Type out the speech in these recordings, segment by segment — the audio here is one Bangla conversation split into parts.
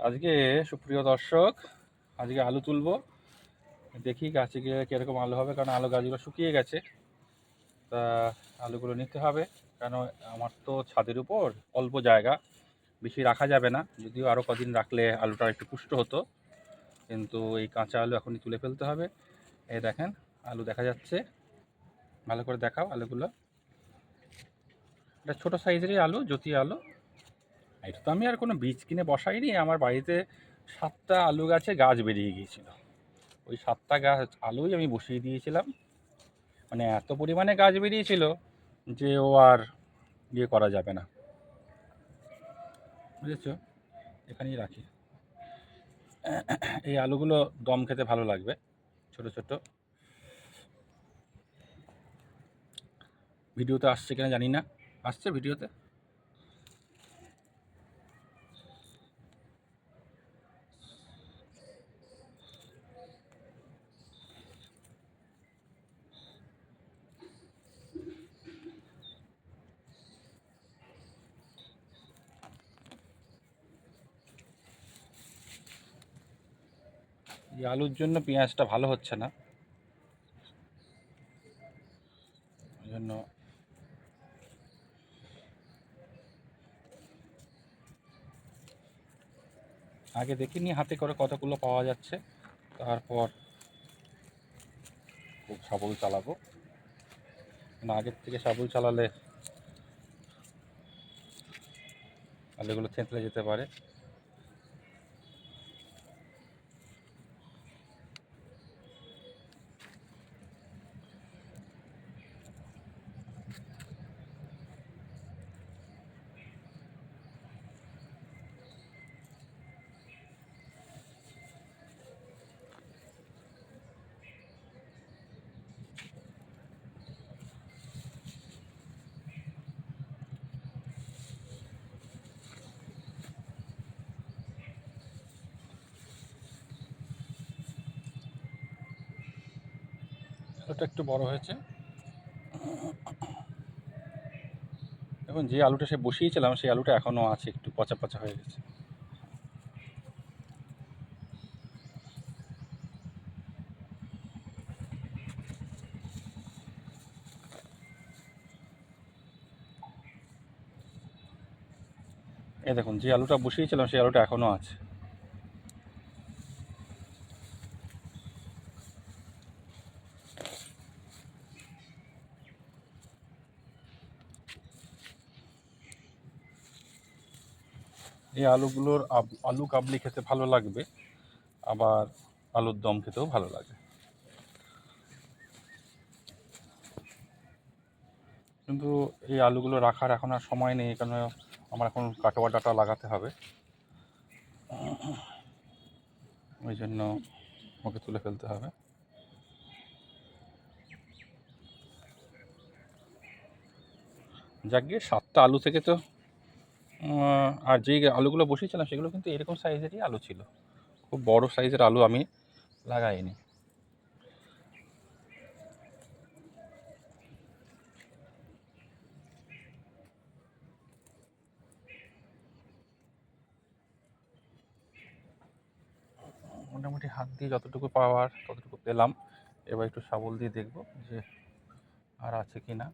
আজকে সুপ্রিয় দর্শক, আজকে আলু তুলবো। দেখি গাছে গিয়ে কীরকম আলু হবে, কারণ আলু গাছগুলো শুকিয়ে গেছে। তা আলুগুলো নিতে হবে, কারণ আমার তো ছাদের উপর অল্প জায়গা, বেশি রাখা যাবে না। যদিও আরও কদিন রাখলে আলুটা একটু পুষ্ট হতো, কিন্তু এই কাঁচা আলু এখনই তুলে ফেলতে হবে। এই দেখেন আলু দেখা যাচ্ছে, ভালো করে দেখাও আলুগুলো। এটা ছোটো সাইজেরই আলু, জ্যোতি আলু। এটা তো আমি আর কোনো বীজ কিনে বসাইনি, আমার বাড়িতে 7টা আলু গাছ বেরিয়ে গিয়েছিল। ওই 7টা গাছ আলুই আমি বসিয়ে দিয়েছিলাম। মানে এত পরিমাণে গাছ বেরিয়েছিল যে ও আর ইয়ে করা যাবে না, বুঝেছো? এখানেই রাখি। এই আলুগুলো দম খেতে ভালো লাগবে, ছোট ছোট। ভিডিওতে আসছে কিনা জানি না, আসছে ভিডিওতে। এই আলুর জন্য পেঁয়াজটা ভালো হচ্ছে না, ওই জন্য আগে দেখিনি হাতে করে কতগুলো পাওয়া যাচ্ছে, তারপর খুব সাবল চালাবো। না, আগের থেকে সাবল চালালে আলুগুলো থেঁতলে যেতে পারে। আলুটা একটু বড় হয়েছে। এখন যে আলুটা সে বসিয়েছিলাম সেই আলুটা এখনও আছে, একটু পচা পচা হয়ে গেছে। এই দেখুন, যে আলুটা বসিয়েছিলাম সেই আলুটা এখনও আছে। এই আলুগুলোর আলু কাবলি খেতে ভালো লাগবে, আবার আলুর দম খেতেও ভালো লাগে। কিন্তু এই আলুগুলো রাখার এখন আর সময় নেই, কারণ আমার এখন কাটোয়া ডাটা লাগাতে হবে। ওই জন্য ওকে তুলে ফেলতে হবে। যাক গিয়ে 7টা আলু থেকে তো আর যেই আলুগুলো বসিয়েছিলাম সেগুলো কিন্তু এরকম সাইজেরই আলু ছিল, খুব বড় সাইজের আলু আমি লাগাইনি। মোটামুটি হাত দিয়ে যতটুকু পাওয়ার ততটুকু পেলাম। এবার একটু শাবল দিয়ে দেখব যে আর আছে কি না।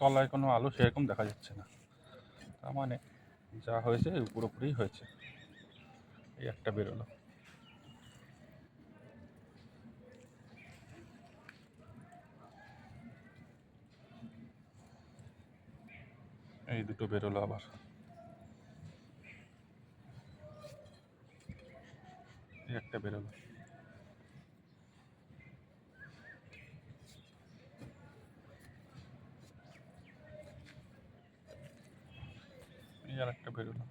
তলায় কোনো আলু সেরকম দেখা যাচ্ছে না, তার মানে যা হয়েছে পুরোপুরি হয়েছে। এই একটা বেরোলো, এই দুটো বেরোলো, আবার এই একটা বেরোলো। আর একটা বেরোলো।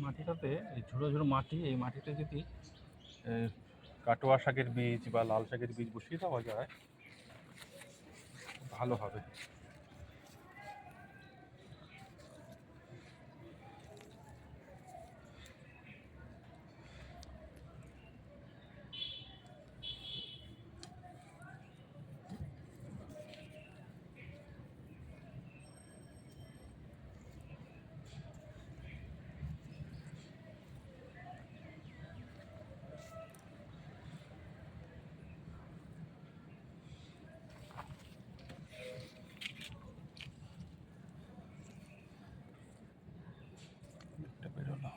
মাটিটাতে এই ঝুড়ো ঝুড়ো মাটি, এই মাটিতে যদি কাটোয়া শাকের বীজ বা লাল শাকের বীজ বসিয়ে দেওয়া যায় ভালো হবে। একটা বেরোলো।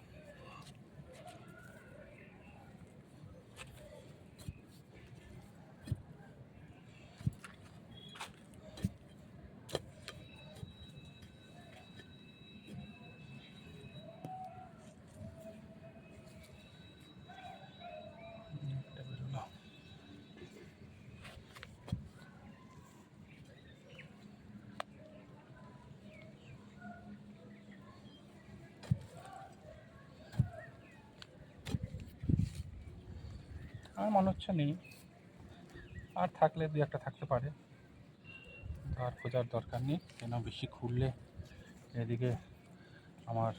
একটা বেরোলো। আর মনে হচ্ছে নেই, আর থাকলে দু একটা থাকতে পারে, আর খোঁজার দরকার নেই, কেন বেশি খুললে এদিকে আমার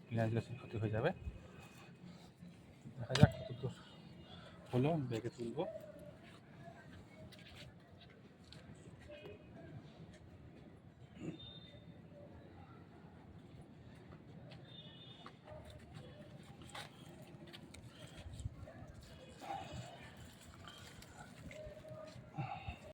পেঁয়াজ গাছের ক্ষতি হয়ে যাবে। দেখা যাক কতদূর হলো, ব্যাগে তুলবো।